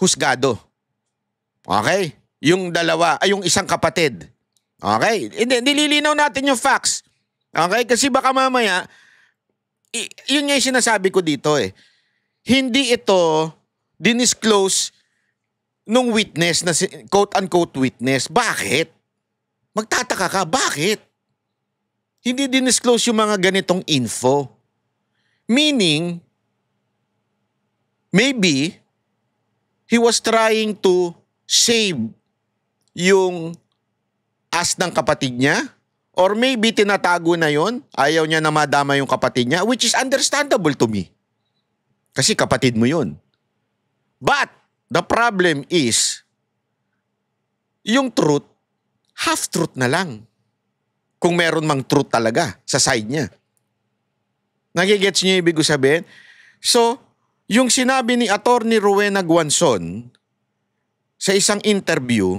husgado. Okay? Yung dalawa, ay yung isang kapatid. Okay? Nililinaw natin yung facts. Okay? Kasi baka mamaya, yun nga yung sinasabi ko dito Hindi ito dinisclose nung witness na quote-unquote witness. Bakit? Magtataka ka, bakit? Hindi dinisclose yung mga ganitong info. Meaning, maybe, he was trying to save yung as ng kapatid niya. Or maybe tinatago na yon, ayaw niya na madama yung kapatid niya, which is understandable to me. Kasi kapatid mo yun. But, the problem is, yung truth, half-truth na lang. Kung meron mang truth talaga sa side niya. Nagigets niyo yung ibig sabihin? So, yung sinabi ni Attorney Rowena Guanzon sa isang interview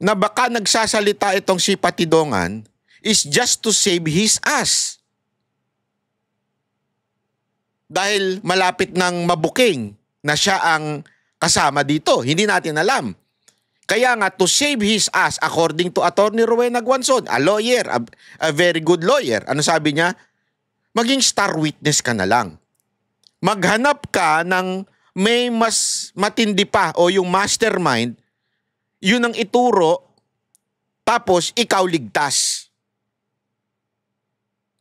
na baka nagsasalita itong si Patidongan is just to save his ass. Dahil malapit ng mabuking na siya ang kasama dito. Hindi natin alam. Kaya nga, to save his ass, according to Attorney Rowena Guanzon, a lawyer, a very good lawyer, ano sabi niya? Maging star witness ka na lang. Maghanap ka ng may mas matindi pa o yung mastermind, yun ang ituro, tapos ikaw ligtas.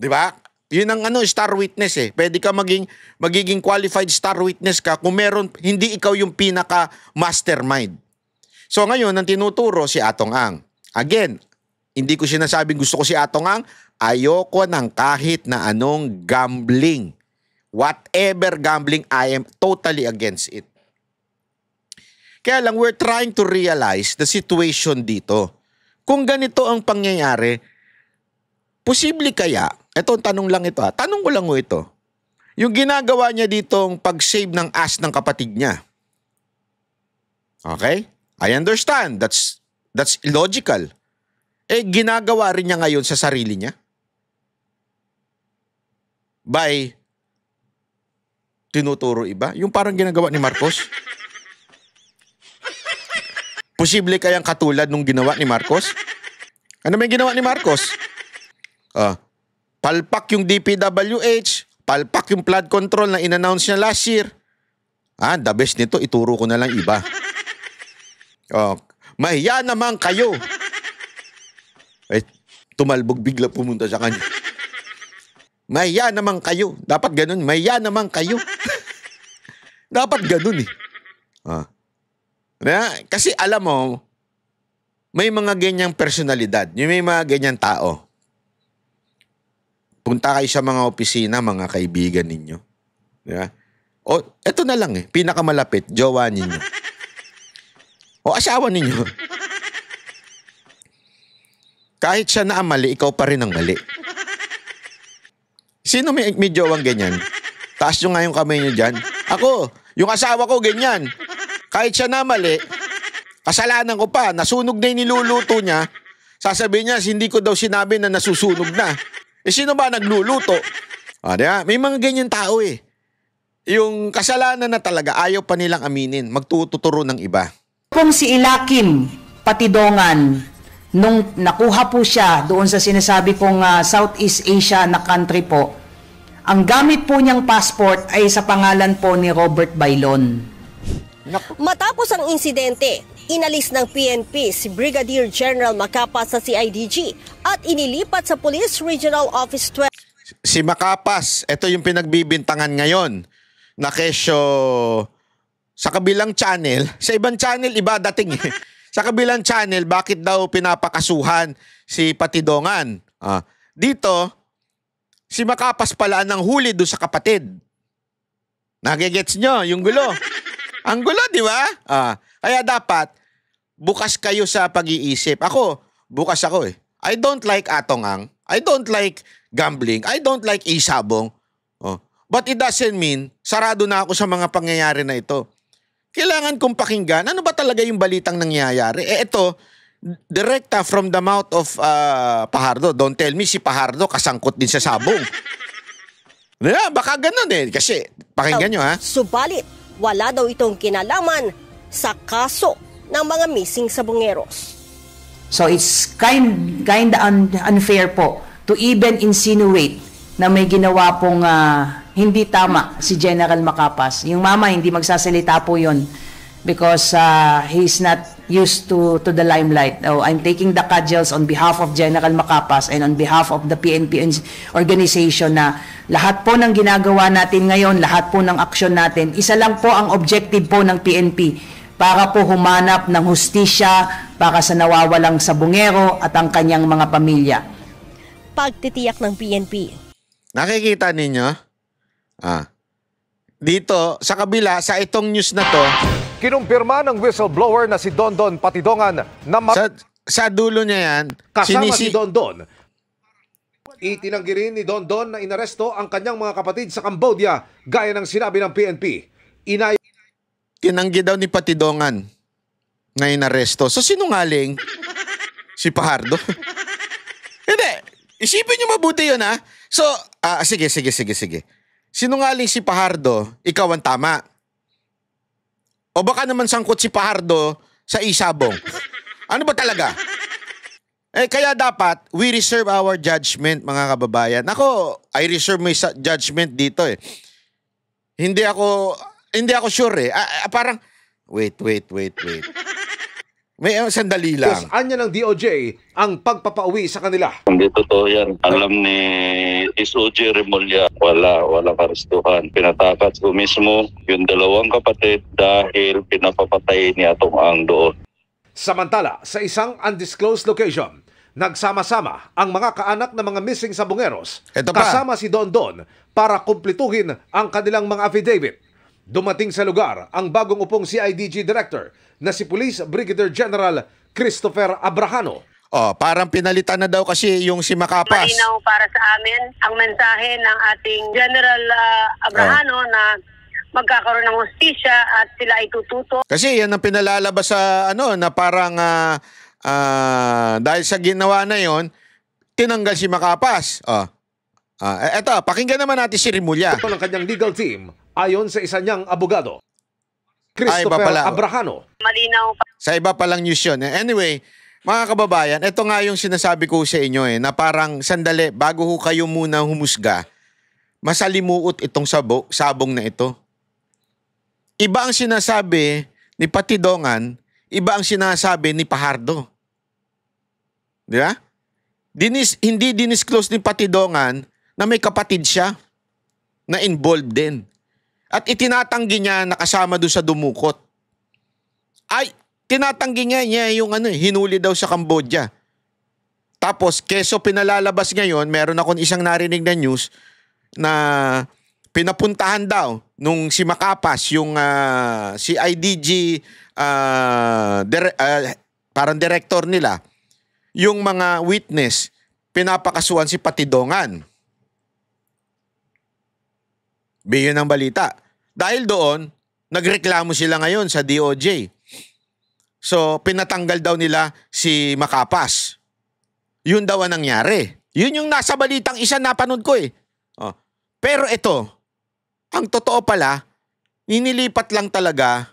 Di ba? Yun ang star witness eh. Pwede ka magiging qualified star witness ka kung meron, hindi ikaw yung pinaka mastermind. So ngayon, ang tinuturo si Atong Ang. Again, hindi ko sinasabing gusto ko si Atong Ang. Ayoko ng kahit na anong gambling. Whatever gambling, I am totally against it. Kaya lang, we're trying to realize the situation dito. Kung ganito ang pangyayari, posible kaya, eto tanong lang ito tanong ko lang ito, yung ginagawa niya ditong pag-save ng ass ng kapatid niya. Okay? I understand. That's illogical. Ginagawa rin niya ngayon sa sarili niya. By tinuturo iba. Yung parang ginagawa ni Marcos. Posible kayang katulad nung ginawa ni Marcos? Ano may ginawa ni Marcos? Palpak yung DPWH, palpak yung flood control na in-announce niya last year. The best nito, ituro ko na lang iba. Mahiya naman kayo. Tumalbog bigla pumunta sa kanya. Mahiya naman kayo. Dapat ganun. Mahiya naman kayo. Dapat ganun eh. Kasi alam mo, may mga ganyang personalidad. May mga ganyang tao. Punta kayo sa mga opisina, mga kaibigan ninyo. Diba? O, eto na lang eh. Pinakamalapit, jowa ninyo. O asawa ninyo. Kahit siya na ang mali, ikaw pa rin ang mali. Sino may jowang ganyan? Taas nyo nga yung kamay nyo dyan. Ako, yung asawa ko ganyan. Kahit siya na mali, kasalanan ko pa, nasunog na yung niluluto niya, sasabihin niya, hindi ko daw sinabi na nasusunog na. Sino ba nagluluto? Diba? May mga ganyan tao eh. Yung kasalanan na talaga, ayaw pa nilang aminin, magtuturo ng iba. Kung si Ilakim Patidongan, nung nakuha po siya doon sa sinasabi kong Southeast Asia na country po, ang gamit po niyang passport ay sa pangalan po ni Robert Bailon. Matapos ang insidente, inalis ng PNP si Brigadier General Macapas sa CIDG at inilipat sa Police Regional Office 12. Si Macapas, ito yung pinagbibintangan ngayon na kesyo sa kabilang channel, sa ibang channel iba dating eh. Sa kabilang channel, bakit daw pinapakasuhan si Patidongan? Dito, si Macapas pala ang huli doon sa kapatid. Nagigets nyo yung gulo. Ang gulo, di ba? Kaya dapat, bukas kayo sa pag-iisip. Ako, bukas ako eh. I don't like Atong Ang. I don't like gambling. I don't like isabong. But it doesn't mean, sarado na ako sa mga pangyayari na ito. Kailangan kong pakinggan, ano ba talaga yung balitang nangyayari? Ito, direkta from the mouth of Fajardo. Don't tell me si Fajardo kasangkot din sa sabong. Baka ganun eh. Kasi, pakinggan nyo ha. Subalit, wala daw itong kinalaman sa kaso ng mga missing sabongeros. So it's kinda unfair po to even insinuate na may ginawa pong hindi tama si General Macapas. Yung mama, hindi magsasalita po yun because he's not used to the limelight. Oh, I'm taking the cudgels on behalf of General Macapas and on behalf of the PNP organization na lahat po ng ginagawa natin ngayon, lahat po ng aksyon natin, isa lang po ang objective po ng PNP para po humanap ng hustisya para sa nawawalang sabungero at ang kanyang mga pamilya. Pagtitiyak ng PNP. Nakikita ninyo? Dito, sa kabila, sa itong news na to, Kinumpirma ng whistleblower na si Dondon Patidongan na sa dulo niya yan, kasama si Dondon. Itinanggi rin ni Dondon na inaresto ang kanyang mga kapatid sa Cambodia gaya ng sinabi ng PNP. Tinanggi daw ni Patidongan na inaresto. So sinungaling si Fajardo. Hindi, isipin niyo mabuti yun ha. So, sige. Sinungaling si Fajardo, ikaw ang tama. O baka naman sangkot si Fajardo sa isabong. Ano ba talaga? Kaya dapat, we reserve our judgment, mga kababayan. Ako, I reserve my judgment dito eh. Hindi ako sure eh. Parang, wait. May sandali lang. Anya ng DOJ ang pagpapauwi sa kanila. Hindi totoo yan. Alam ni SOG Remulla, walang arestuhan. Pinatakas ko mismo yung dalawang kapatid dahil pinapapatay ni Atong Ang doon. Samantala, sa isang undisclosed location, nagsama-sama ang mga kaanak ng mga missing sabungeros kasama si Dondon para kumplituhin ang kanilang mga affidavit. Dumating sa lugar ang bagong upong CIDG Director na si Police Brigadier General Christopher Abrahano. Parang pinalitan na daw kasi yung si Macapas. Malinaw para sa amin ang mensahe ng ating General Abrahano na magkakaroon ng hustisya at sila ay tututo. Kasi yan ang pinalalabas sa na parang dahil sa ginawa na yon, tinanggal si Macapas. Eto, pakinggan naman natin si Remulla. Ito ng kanyang legal team ayon sa isa niyang abogado, Christopher Abrahano. Malinaw pa. Sa iba palang news yun. Anyway, mga kababayan, ito nga yung sinasabi ko sa inyo na parang sandali, bago kayo muna humusga, masalimuot itong sabong na ito. Iba ang sinasabi ni Patidongan, iba ang sinasabi ni Fajardo. Di ba? Hindi dinisclose ni Patidongan na may kapatid siya na involved din. At itinatanggi niya na kasama doon sa dumukot. Tinatanggi niya yung hinuli daw sa Cambodia. Tapos, keso pinalalabas ngayon, meron akong isang narinig na news na pinapuntahan daw nung si Macapas, yung CIDG parang director nila, yung mga witness, pinapakasuhan si Patidongan. Biyon ang balita. Dahil doon, nagreklamo sila ngayon sa DOJ. So, pinatanggal daw nila si Macapas. Yun daw ang nangyari. Yun yung nasa balitang isa napanood ko eh. Pero ito, ang totoo pala, ninilipat lang talaga,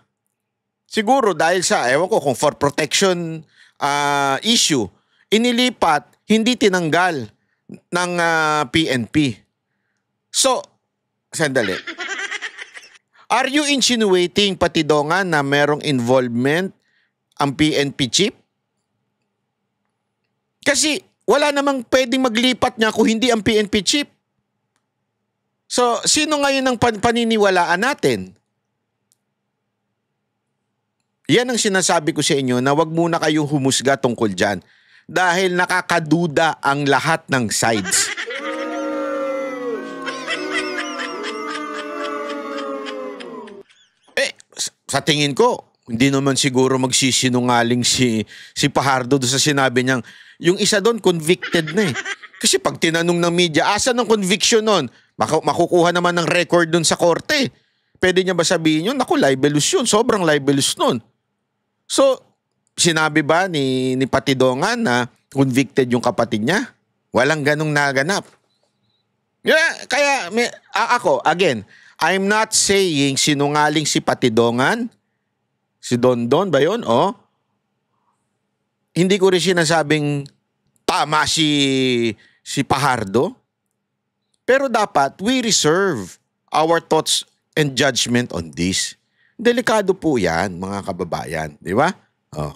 siguro dahil sa, ewan ko kung for protection issue, inilipat, hindi tinanggal ng PNP. So, sandali. Are you insinuating, Patidongan, na merong involvement ang PNP chief? Kasi wala namang pwedeng maglipat niya kung hindi ang PNP chief. So, sino ngayon ang paniniwalaan natin? Yan ang sinasabi ko sa inyo na wag muna kayong humusga tungkol dyan. Dahil nakakaduda ang lahat ng sides. Sa tingin ko, hindi naman siguro magsisinungaling si Fajardo doon sa sinabi niyang, yung isa doon convicted na eh. Kasi pag tinanong ng media, asan ang conviction nun? Makukuha naman ng record doon sa korte. Pwede niya ba sabihin yun? Naku, libelous yun. Sobrang libelous nun. So, sinabi ba ni Patidongan na convicted yung kapatid niya? Walang ganong naganap. Kaya ako, again, I'm not saying sinungaling si Patidongan. Si Dondon ba yun? Hindi ko rin sinasabing tama si Fajardo. Pero dapat we reserve our thoughts and judgment on this. Delikado po yan, mga kababayan. Di ba? Oh.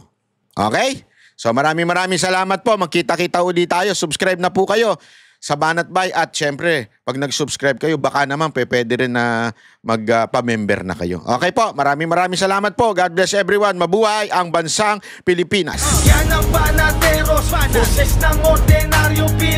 Okay? So maraming salamat po. Magkita-kita ulit tayo. Subscribe na po kayo sa Banat Bay. At syempre, pag nag-subscribe kayo, baka naman pwede rin na magpa-member na kayo. Okay po, maraming salamat po. God bless everyone. Mabuhay ang bansang Pilipinas. Yan ang Banateros, boses ng ordinaryong Pilipino.